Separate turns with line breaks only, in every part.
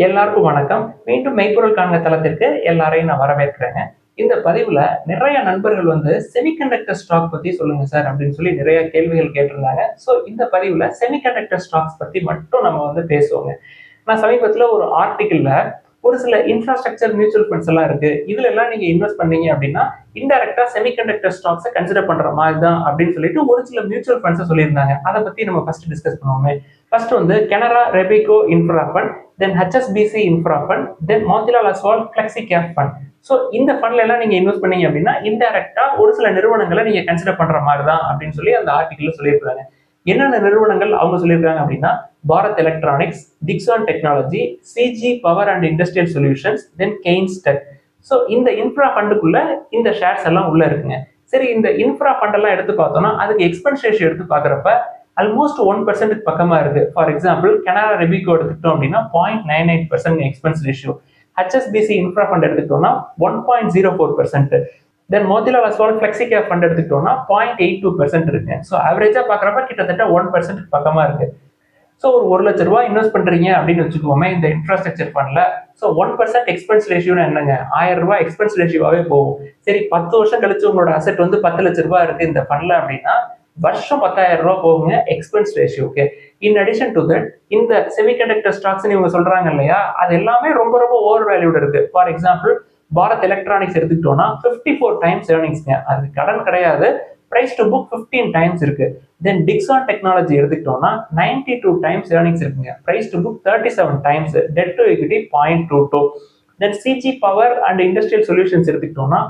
எல்லாருக்கும் வணக்கம். மீண்டும் மெய்ப்பொருள் காண்க தளத்திற்கு எல்லாரையும் நான் வரவேற்கிறேங்க. இந்த பதிவுல நிறைய நண்பர்கள் செமிகண்டக்டர் ஸ்டாக் பத்தி சொல்லுங்க சார் அப்படின்னு சொல்லி நிறைய கேள்விகள் கேட்டிருந்தாங்க. ஸோ இந்த பதிவுல செமிகண்டக்டர் ஸ்டாக்ஸ் பத்தி மட்டும் நம்ம பேசுவோங்க. நான் சமீபத்துல ஒரு ஆர்டிகிள்ல ஒரு சில இன்ஃப்ராஸ்ட்ரக்சர் மியூச்சுவல் ஃபண்ட்ஸ் எல்லாம் இருக்கு. இதுல எல்லாம் நீங்க இன்வெஸ்ட் பண்ணீங்க அப்படின்னா இன்டைரக்டா செமிகண்டக்டர் ஸ்டாக்ஸை கன்சிடர் பண்ற மாதிரி தான் அப்படின்னு சொல்லிட்டு ஒரு சில மியூச்சுவல் ஃபண்ட்ஸ் சொல்லியிருந்தாங்க. அதை பத்தி நம்ம ஃபர்ஸ்ட் டிஸ்கஸ் பண்ணுவோமே. First Canara Robeco infra fund, then HSBC infra fund, then Motilal Oswal flexi cap fund. So இந்த ஃபண்ட்ல எல்லாம் நீங்க இன்வெஸ்ட் பண்ணீங்க அப்படின்னா இன்டைரக்டா ஒரு சில நிறுவனங்களை நீங்க கன்சிடர் பண்ற மாதிரி தான் அப்படின்னு சொல்லி அந்த ஆர்டிகிள் சொல்லியிருக்காங்க. என்னென்ன நிறுவனங்கள் அவங்க சொல்லியிருக்காங்க அப்படின்னா Bharat Electronics, Dixon technology, CG power and industrial solutions, then Kaynes tech. So இந்த இன்ஃப்ரா ஃபண்டுக்குள்ள இந்த ஷேர்ஸ் எல்லாம் உள்ள இருக்குங்க. சரி, இந்த இன்ஃப்ரா ஃபண்ட் எல்லாம் எடுத்து பார்த்தோம்னா அதுக்கு எக்ஸ்பென்ஸ் ரேஷியோ எடுத்து பார்க்குறப்ப ஆல்மோஸ்ட் 1% பக்கமா இருக்கு. ஃபார் எக்ஸாம்பிள் கனரா ரெபிகோ எடுத்துக்கிட்டோம் அப்படின்னா 0.98% expense ratio. HSBC infra fund எடுத்துக்கிட்டோம்னா 1.04%. Then Motilal Oswal flexi cap fund எடுத்துக்கிட்டோம்னா 0.82% இருக்கு. ஸோ ஆவரேஜா பார்க்குறப்ப கிட்டத்தட்ட 1% பக்கமா இருக்கு. ஸோ ஒரு 1 லட்ச ரூபாய் இன்வெஸ்ட் பண்றீங்க அப்படின்னு வச்சுக்கோமே இந்த இன்ஃப்ராஸ்ட்ரக்சர் ஃபண்ட்ல. ஸோ 1% எக்ஸ்பென்ஸ் ரேஷியோன்னு என்னங்க, 1000 ரூபாய் எக்ஸ்பென்ஸ் ரேஷியோவாவே போகும். சரி, 10 வருஷம் கழிச்சு உங்களோட அசெட் 10 லட்ச ரூபாய் இருக்கு இந்த ஃபண்ட்ல அப்படின்னா வருஷம் 10,000 ரூபாய் போகுங்க எக்ஸ்பென்ஸ் ரேஷியோக்கு. இன் அடிஷன் டு தட் இந்த செமிகண்டக்டர் ஸ்டாக்ஸ் இவங்க சொல்றாங்க இல்லையா, அது எல்லாமே ரொம்ப ரொம்ப ஓவர் வேல்யூட் இருக்கு. ஃபார் எக்ஸாம்பிள் பாரத் எலக்ட்ரானிக்ஸ் எடுத்துக்கிட்டோம்னா 54 டைம்ஸ் ஏர்னிங்ஸ்ங்க. அது கடன் கிடையாது, பிரைஸ் டு புக் 15 டைம்ஸ் இருக்கு. தென் டிக்ஸான் டெக்னாலஜி எடுத்துக்கிட்டோம்னா 92 டைம்ஸ் ஏர்னிங்ஸ் இருக்குங்க, price to book 37 times, debt to equity 0.22. Then CG power and industrial solutions எடுத்துக்கிட்டோம்னா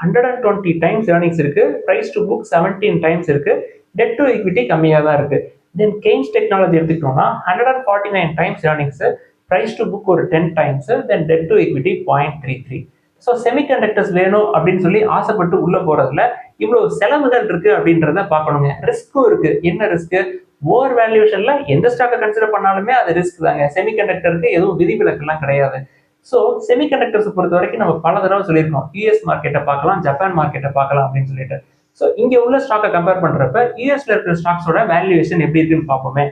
120 டைம்ஸ் ஏர்னிங்ஸ் இருக்கு, பிரைஸ் டு புக் 17 டைம்ஸ் இருக்கு, டெட் டு ஈக்விட்டி கம்மியாக தான் இருக்கு. தென் கெய்ன்ஸ் டெக்னாலஜி எடுத்துக்கிட்டோம்னா 149 times earnings, price to book ஒரு 10 times, then debt to equity 0.33. So semiconductors வேணும் அப்படின்னு சொல்லி ஆசைப்பட்டு உள்ள போறதுல இவ்வளவு செலவுகள் இருக்கு அப்படின்றத பார்க்கணுங்க. ரிஸ்க்கும் இருக்கு. என்ன ரிஸ்க்? ஓவர் வேல்யூஷன்ல எந்த ஸ்டாக்கை கன்சிடர் பண்ணாலுமே அது ரிஸ்க் தாங்க. செமிகண்டக்டருக்கு எதுவும் விதிவிலக்கு எல்லாம் கிடையாது. ஸோ செமிகண்டக்டர்ஸ் பொறுத்த வரைக்கும் நம்ம பல தடவை சொல்லியிருக்கோம், யூஎஸ் மார்க்கெட்டை பார்க்கலாம், ஜப்பான் மார்க்கெட்டை பார்க்கலாம் அப்படின்னு சொல்லிட்டு. ஸோ இங்க உள்ள ஸ்டாக்கை கம்பேர் பண்றப்ப யூஎஸ்ல இருக்கிற ஸ்டாக்ஸோட வேல்யூவேஷன் எப்படி இருக்குன்னு பார்ப்போமே.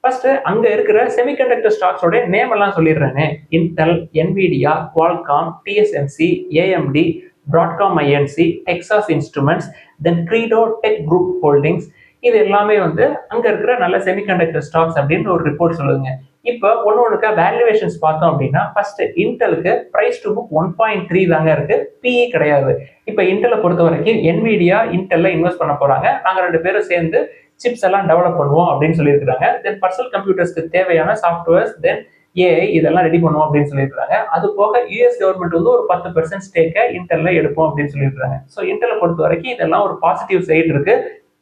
ஃபர்ஸ்ட் அங்க இருக்கிற செமிகண்டக்டர் ஸ்டாக்ஸோட நேம் எல்லாம் சொல்லிடுறேனே. Intel, Nvidia, Qualcomm, TSMC, AMD, Broadcom Inc, Texas Instruments, then Credo tech group holdings. இது எல்லாமே அங்க இருக்கிற நல்ல செமிகண்டக்டர் ஸ்டாக்ஸ் அப்படின்னு ஒரு ரிப்போர்ட் சொல்லுங்க. இப்போ ஒன்னொன்னுக்கா வேல்யூவேஷன்ஸ் பார்த்தோம் அப்படின்னா ஃபர்ஸ்ட் இன்டெலுக்கு பிரைஸ் டு புக் 1.3 தாங்க இருக்கு, பிஇ கிடையாது. இப்போ இன்டெலை பொறுத்த வரைக்கும் என்விடியா இன்டெல்ல இன்வெஸ்ட் பண்ண போறாங்க, நாங்க 2 பேரும் சேர்ந்து சிப்ஸ் எல்லாம் டெவலப் பண்ணுவோம் அப்படின்னு சொல்லியிருக்காங்க. தென் பர்சனல் கம்ப்யூட்டர்ஸ்க்கு தேவையான சாஃப்ட்வேர்ஸ், தென் ஏஐ இதெல்லாம் ரெடி பண்ணுவோம் அப்படின்னு சொல்லியிருக்காங்க. அது போக யூஎஸ் கவர்மெண்ட் ஒரு 10% ஸ்டேக்கை இன்டெல்ல எடுப்போம் அப்படின்னு சொல்லியிருக்காங்க. ஸோ இன்டெலை பொறுத்த வரைக்கும் இதெல்லாம் ஒரு பாசிட்டிவ் சைடு இருக்கு.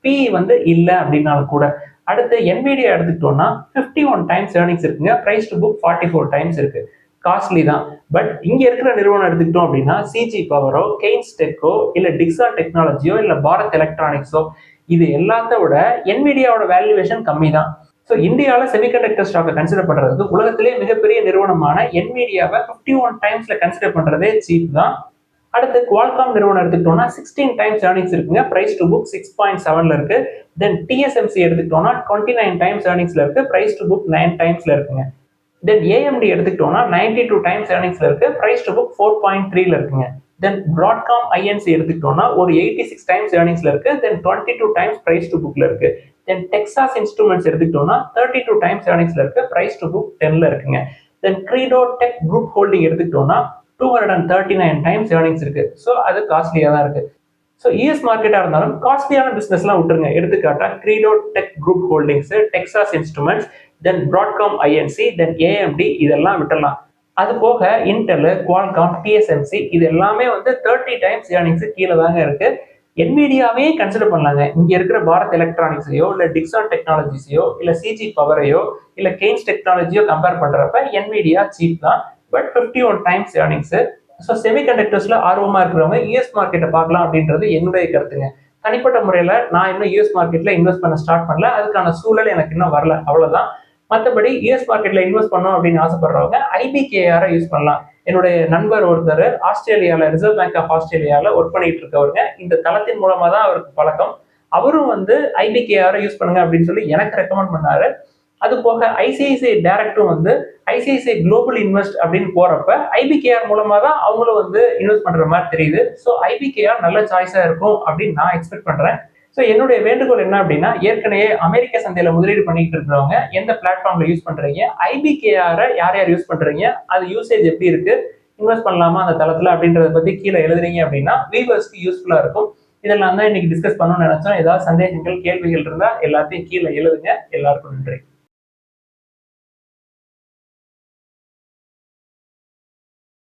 பிஇ இல்லை அப்படின்னாலும் கூட. அடுத்து என்விடியா எடுத்துக்கிட்டோம்னா 51 டைம்ஸ் ஏர்னிங்ஸ் இருக்குங்க, பிரைஸ் டு புக் 44 டைம்ஸ் இருக்கு. காஸ்ட்லி தான். பட் இங்க இருக்கிற நிறுவனம் எடுத்துக்கிட்டோம் அப்படின்னா சிஜி பவரோ, கெய்ன்ஸ் டெக்கோ, இல்ல டிக்ஸான் டெக்னாலஜியோ, இல்ல பாரத் எலக்ட்ரானிக்ஸோ, இது எல்லாத்த விட என்விடியாவோட வேல்யூவேஷன் கம்மி தான். ஸோ இந்தியாவில் செமிகண்டக்டர் ஸ்டாக்கை கன்சிடர் பண்றதுக்கு உலகத்திலே மிகப்பெரிய நிறுவனமான என்விடியாவை 51 டைம்ஸ்ல கன்சிடர் பண்றதே சீப் தான். அடுத்து குவால்காம் நிறுவனம் எடுத்துக்கிட்டோம்னா 16 டைம்ஸ் ஏர்னிங்ஸ் இருக்குங்க, பிரைஸ் டு புக் 6.7ல இருக்கு. தென் டிஎஸ்எம்சி எடுத்துக்கிட்டோம்னா 29 டைம்ஸ் ஏர்னிங்ஸ்ல இருக்கு, பிரைஸ் டு புக் 9 டைம்ஸ்ல இருக்குங்க. தென் ஏஎம்டி எடுத்துக்கிட்டோம்னா 92 டைம்ஸ் ஏர்னிங்ஸ்ல இருக்கு, பிரைஸ் டு புக் 4.3ல இருக்குங்க. தென் பிராட்காம் ஐஎன்சி எடுத்துக்கிட்டோம்னா ஒரு 86 டைம்ஸ் ஏர்னிங்ஸ்ல இருக்கு, தென் 22 டைம்ஸ் பிரைஸ் டு புக்ல இருக்கு. தென் டெக்சாஸ் இன்ஸ்ட்ருமெண்ட்ஸ் எடுத்துக்கிட்டோம்னா 32 டைம்ஸ் ஏர்னிங்ஸ்ல இருக்கு, பிரைஸ் டு புக் 10ல இருக்குங்க. தென் கிரீடோ டெக் குரூப் ஹோல்டிங் எடுத்துக்கிட்டோம்னா 239 டைம்ஸ் ஏர்னிங்ஸ் இருக்கு. ஸோ அது காஸ்ட்லியா தான் இருக்கு. ஸோ யூஎஸ் மார்க்கெட்டா இருந்தாலும் காஸ்ட்லியான பிசினஸ் எல்லாம் விட்டுருங்க. எடுத்துக்காட்டா Credo tech group holdings, Texas Instruments, then Broadcom Inc, then AMD இதெல்லாம் விட்டுடலாம். அது போக இன்டெல், குவால்காம், டிஎஸ்எம்சி இது எல்லாமே 30 டைம்ஸ் ஏர்னிங்ஸ் கீழே தாங்க இருக்கு. என்விடியாவே கன்சிடர் பண்ணலாங்க. இங்க இருக்கிற பாரத் எலக்ட்ரானிக்ஸையோ, இல்ல டிக்ஸான் டெக்னாலஜிஸையோ, இல்ல சிஜி பவரையோ, இல்ல கெய்ன்ஸ் டெக்னாலஜியோ கம்பேர் பண்றப்ப என்விடியா சீப் தான். But 51 times earnings. ஸோ செமிகண்டக்டர்ஸ்ல ஆர்வமா இருக்கிறவங்க யூஎஸ் மார்க்கெட்டை பார்க்கலாம் அப்படின்றது என்னுடைய கருத்துங்க. தனிப்பட்ட முறையில நான் இன்னும் யூஎஸ் மார்க்கெட்ல இன்வெஸ்ட் பண்ண ஸ்டார்ட் பண்ணல, அதுக்கான சூழல் எனக்கு இன்னும் வரல, அவ்வளவுதான். மற்றபடி யூஎஸ் மார்க்கெட்ல இன்வெஸ்ட் பண்ணோம் அப்படின்னு ஆசைப்படுறவங்க ஐபிகேஆரை யூஸ் பண்ணலாம். என்னுடைய நண்பர் ஒருத்தர் ஆஸ்திரேலியால, ரிசர்வ் பேங்க் ஆஃப் ஆஸ்திரேலியால ஒர்க் பண்ணிட்டு இருக்கவருங்க. இந்த தளத்தின் மூலமா தான் அவருக்கு பழக்கம். அவரும் ஐபிகேஆரை யூஸ் பண்ணுங்க அப்படின்னு சொல்லி எனக்கு ரெக்கமெண்ட் பண்ணாரு. அது போக ஐசிஐசிஐ டைரக்டும் வந்து ஐசிஐசிஐ குளோபல் இன்வெஸ்ட் அப்படின்னு போறப்ப ஐபிகேஆர் மூலமா தான் அவங்களும் வந்து இன்வெஸ்ட் பண்ற மாதிரி தெரியுது. ஸோ ஐபிகேஆர் நல்ல சாய்ஸா இருக்கும் அப்படின்னு நான் எக்ஸ்பெக்ட் பண்றேன். ஸோ என்னுடைய வேண்டுகோள் என்ன அப்படின்னா, ஏற்கனவே அமெரிக்க சந்தையில முதலீடு பண்ணிட்டு இருக்கிறவங்க எந்த பிளாட்ஃபார்ம்ல யூஸ் பண்றீங்க, ஐபிகேஆரை யார் யார் யூஸ் பண்றீங்க, அது யூசேஜ் எப்படி இருக்கு, இன்வெஸ்ட் பண்ணலாமா அந்த தளத்துல அப்படின்றத பத்தி கீழே எழுதுறீங்க அப்படின்னா வியூவர்ஸ்க்கு யூஸ்ஃபுல்லா இருக்கும். இதெல்லாம் தான் இன்னைக்கு டிஸ்கஸ் பண்ணணும்னு நினைச்சோம். ஏதாவது சந்தேகங்கள் கேள்விகள் இருந்தா எல்லாத்தையும் கீழே எழுதுங்க. எல்லாருக்கும் நன்றி.